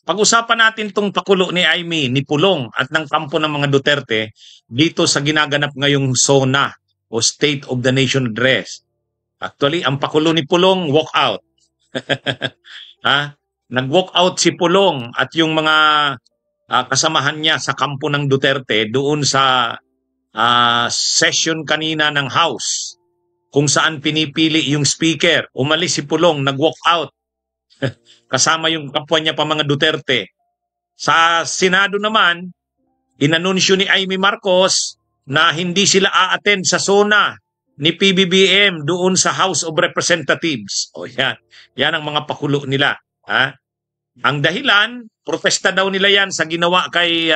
Pag-usapan natin tong pakulo ni Amy, ni Pulong at ng kampo ng mga Duterte dito sa ginaganap ngayong SONA o State of the Nation Address. Actually, ang pakulo ni Pulong, walk out. Ha? Nag-walk out si Pulong at yung mga kasamahan niya sa kampo ng Duterte doon sa session kanina ng House kung saan pinipili yung speaker. Umalis si Pulong, nag-walk out. Kasama yung kapwa niya pa mga Duterte. Sa Senado naman, inanunsyo ni Amy Marcos na hindi sila a-attend sa SONA ni PBBM doon sa House of Representatives. O yan. Yan ang mga pakulo nila. Ha? Ang dahilan, protesta daw nila yan sa ginawa kay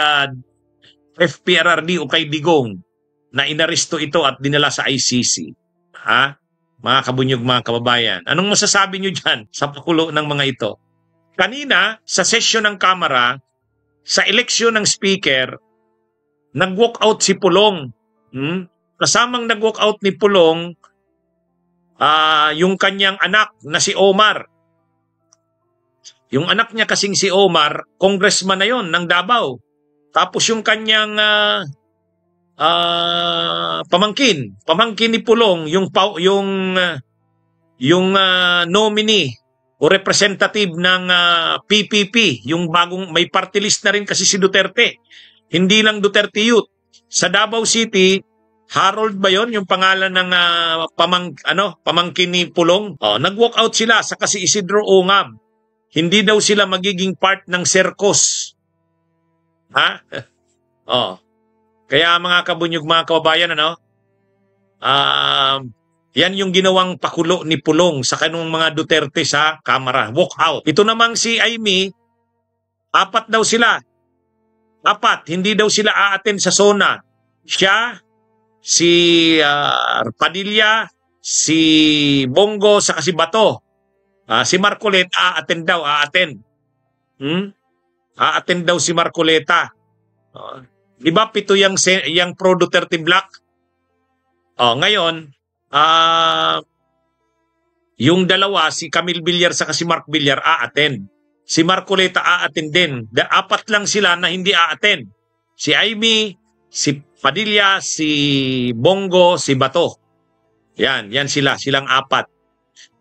FPRRD o kay Digong na inaresto ito at dinala sa ICC. Ha? Mga kabunyog, mga kababayan. Anong masasabi nyo dyan sa pakulo ng mga ito? Kanina, sa session ng Kamara, sa eleksyon ng speaker, nag-walk out si Pulong. Kasamang nag-walk out ni Pulong, yung kanyang anak na si Omar. Yung anak niya kasing si Omar, congressman na yon ng Davao. Tapos yung kanyang pamangkin ni Pulong, yung nominee o representative ng PPP, yung bagong may party list na rin kasi si Duterte. Hindi lang Duterte Youth. Sa Davao City, Harold ba yon yung pangalan ng pamangkin ni Pulong? Nag-walk out sila sa kasi Isidro Ongam. Hindi daw sila magiging part ng Sercos. Ha? Kaya mga kabunyog, mga kababayan, yan yung ginawang pakulo ni Pulong sa kanong mga Duterte sa Kamara. Walk out. Ito namang si Amy, 4 daw sila. 4. Hindi daw sila a-attend sa SONA. Siya, si Padilla, si Bongo, saka si Bato. Si Marcoleta, a-attend daw, a-attend. A-attend daw si Marcoleta. Di ba 7 yung pro-Duterte block? Ngayon, yung dalawa, si Camille Villar sa si Mark Villar, a-attend. Si Marcoleta a-attend din. 4 lang sila na hindi a-attend. Si Amy, si Padilla, si Bongo, si Bato. Yan sila. Silang 4.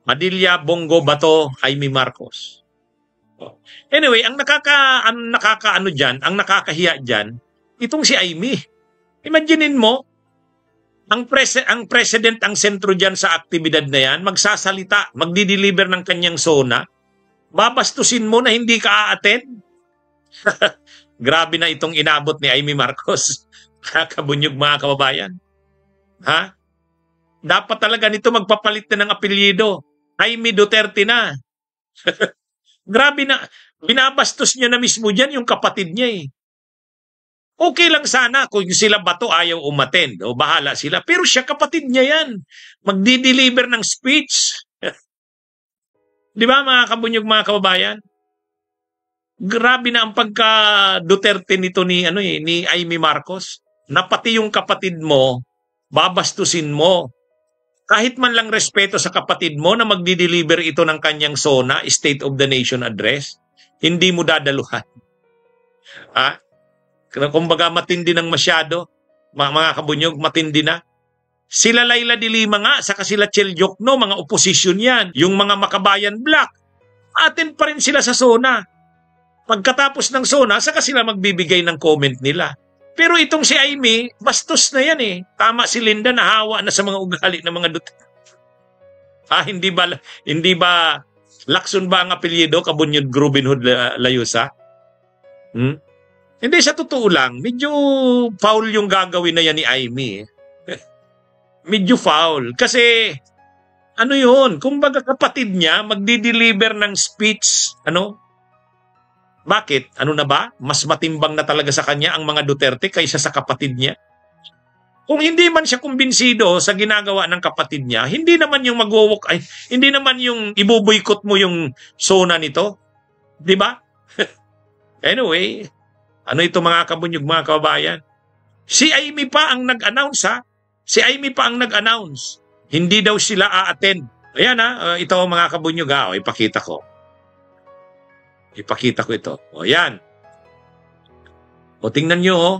Padilla, Bongo, Bato, Amy Marcos. Anyway, ang nakakahiya dyan, itong si Amy. Imaginein mo, ang president ang sentro dyan sa aktibidad na yan, magsasalita, magdi-deliver ng kanyang SONA, babastusin mo na hindi ka a-attend? Grabe na itong inabot ni Amy Marcos. Kakabunyog, mga kababayan. Ha? Dapat talaga nito magpapalit na ng apelyido. Amy Duterte na. Grabe na. Binabastos niya na mismo dyan yung kapatid niya eh. Okay lang sana kung sila Bato ayaw umattend o bahala sila. Pero siya, kapatid niya yan. Magdi-deliver ng speech. Di ba mga kabunyog, mga kababayan? Grabe na ang pagka-Duterte nito ni Amy Marcos. Na pati yung kapatid mo, babastusin mo. Kahit man lang respeto sa kapatid mo na magdi-deliver ito ng kanyang SONA, State of the Nation Address, hindi mo dadaluhan. Kumbaga matindi ng masyado, mga kabunyog, matindi na. Sila Laila de Lima nga, saka sila Chel Jokno, mga oposisyon yan. Yung mga Makabayan Black, atin pa rin sila sa SONA. Pagkatapos ng SONA, saka sila magbibigay ng comment nila. Pero itong si Amy, bastos na yan eh. Tama si Linda, nahawa na sa mga ugali ng mga Duterte. Hindi ba Lacson ba ang apelyido, Kabunyod Robin Hood Layusa? Hindi, sa totoo lang, medyo foul yung gagawin na yan ni Amy. Medyo foul. Kasi, yun, kumbaga kapatid niya, magdi-deliver ng speech, Bakit? Na ba? Mas matimbang na talaga sa kanya ang mga Duterte kaysa sa kapatid niya? Kung hindi man siya kumbinsido sa ginagawa ng kapatid niya, hindi naman yung hindi naman yung ibuboykot mo yung SONA nito. Di ba? Anyway, ito mga kabunyog, mga kababayan? Si Amy pa ang nag-announce, ha? Si Amy pa ang nag-announce. Hindi daw sila a-attend. Ayan, ito mga kabunyog, ipakita ko. Ipakita ko ito. O yan. O tingnan nyo, oh.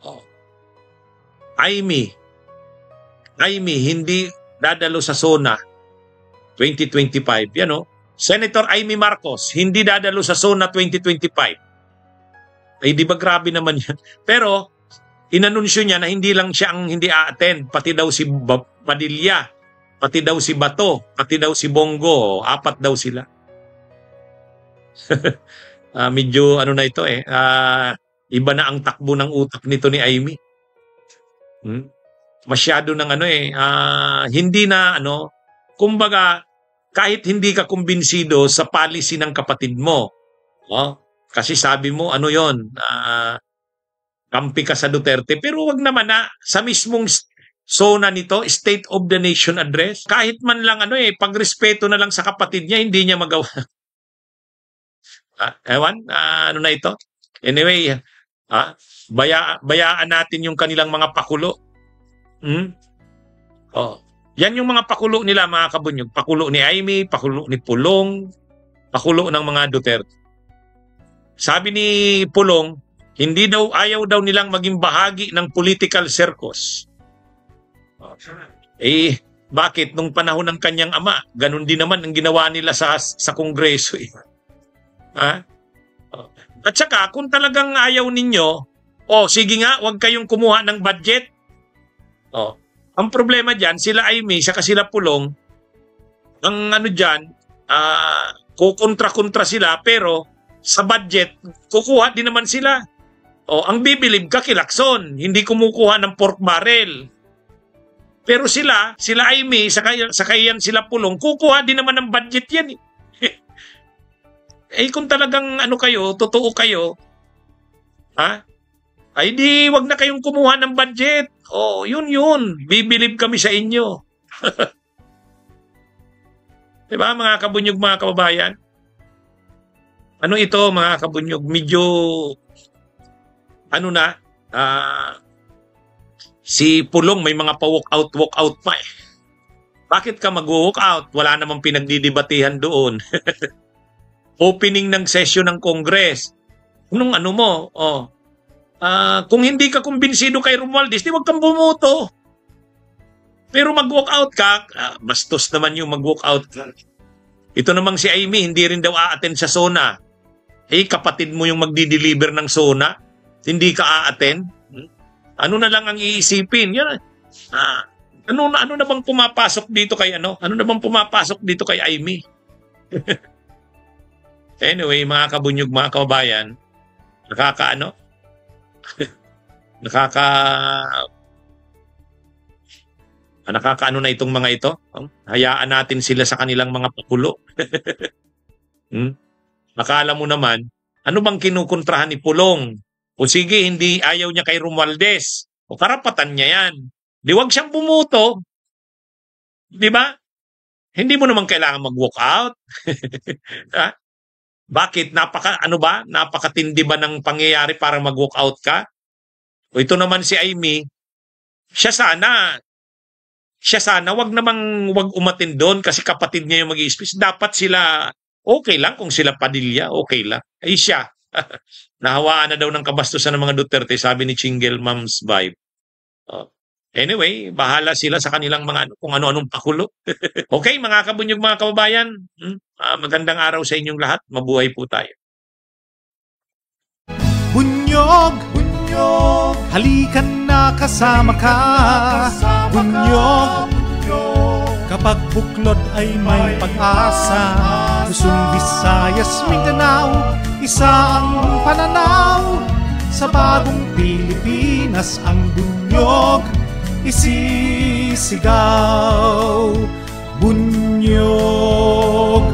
Oh. Aimee, hindi dadalo sa SONA 2025. Yan, oh. Senator Aimee Marcos, hindi dadalo sa SONA 2025. Ay, di ba grabe naman yan? Pero, inanunsyo niya na hindi lang siya ang hindi a-attend, pati daw si Padilla, pati daw si Bato, pati daw si Bongo, 4 daw sila. Medyo ano na ito iba na ang takbo ng utak nito ni Aimee. Masyado ng hindi na kumbaga kahit hindi ka kumbinsido sa policy ng kapatid mo, kasi sabi mo kampi ka sa Duterte, pero wag naman sa mismong SONA nito, State of the Nation Address, kahit man lang pagrespeto na lang sa kapatid niya, hindi niya magawa. Ewan, ano na ito? Anyway, bayaan natin yung kanilang mga pakulo. Yan yung mga pakulo nila, mga kabunyog. Pakulo ni Aimee, pakulo ni Pulong, pakulo ng mga Duterte. Sabi ni Pulong, ayaw daw nilang maging bahagi ng political circus. Bakit? Nung panahon ng kanyang ama, ganun din naman ang ginawa nila sa Kongreso. At saka, kung talagang ayaw ninyo, sige nga, huwag kayong kumuha ng budget. Ang problema dyan, sila Aimee, saka sila Pulong, ang kukontra-kontra sila, pero sa budget, kukuha din naman sila. Ang bibilib ka kay Lacson, hindi kumukuha ng pork barrel. Pero sila Aimee, saka yan sila Pulong, kukuha din naman ng budget yan. Kung talagang kayo, totoo kayo, ay di wag na kayong kumuha ng budget. Yun. Bibilib kami sa inyo. Diba mga kabunyog, mga kababayan? Ano ito mga kabunyog? Medyo si Pulong may mga walk out pa eh. Bakit ka mag-walk out? Wala namang pinagdidibatihan doon. Opening ng session ng Congress. Kung hindi ka kumbinsido kay Romualdez, di wag kang bumoto. Pero mag-walk out ka, bastos naman yung mag-walk out ka. Ito namang si Aimee, hindi rin daw a-attend sa SONA. Kapatid mo yung magdi-deliver ng SONA, hindi ka a-attend. Ano na lang ang iisipin? Yan. Ano na bang pumapasok dito kay Ano na bang pumapasok dito kay Aimee? Anyway, mga kabunyog, mga kababayan, nakakaano na itong mga ito. Hayaan natin sila sa kanilang mga pakulo. Akala mo naman, ano bang kinukontrahan ni Pulong? O sige, hindi ayaw niya kay Romualdez. O karapatan niya yan. Di wag siyang bumuto. Di ba? Hindi mo naman kailangan mag-walk out. Bakit? Napakatindi ba ng pangyayari para mag-walk out ka? O ito naman si Aimee, siya sana wag umatin doon kasi kapatid niya yung mag-i-speech. Dapat sila, okay lang kung sila Padilla, okay lang. Siya, nahawaan na daw ng kabastusan ng mga Duterte, sabi ni Chingle Mom's Vibe. Anyway, bahala sila sa kanilang mga kung ano-anong pakulo. Okay, mga kabunyog, mga kababayan, magandang araw sa inyong lahat. Mabuhay po tayo. Bunyog, halikan na kasama ka. Bunyog, kapag buklod ay may pag-asa. Luzon, Visayas, Mindanao, isa ang pananaw. Sa bagong Pilipinas ang bunyog isisigaw. Bunyog.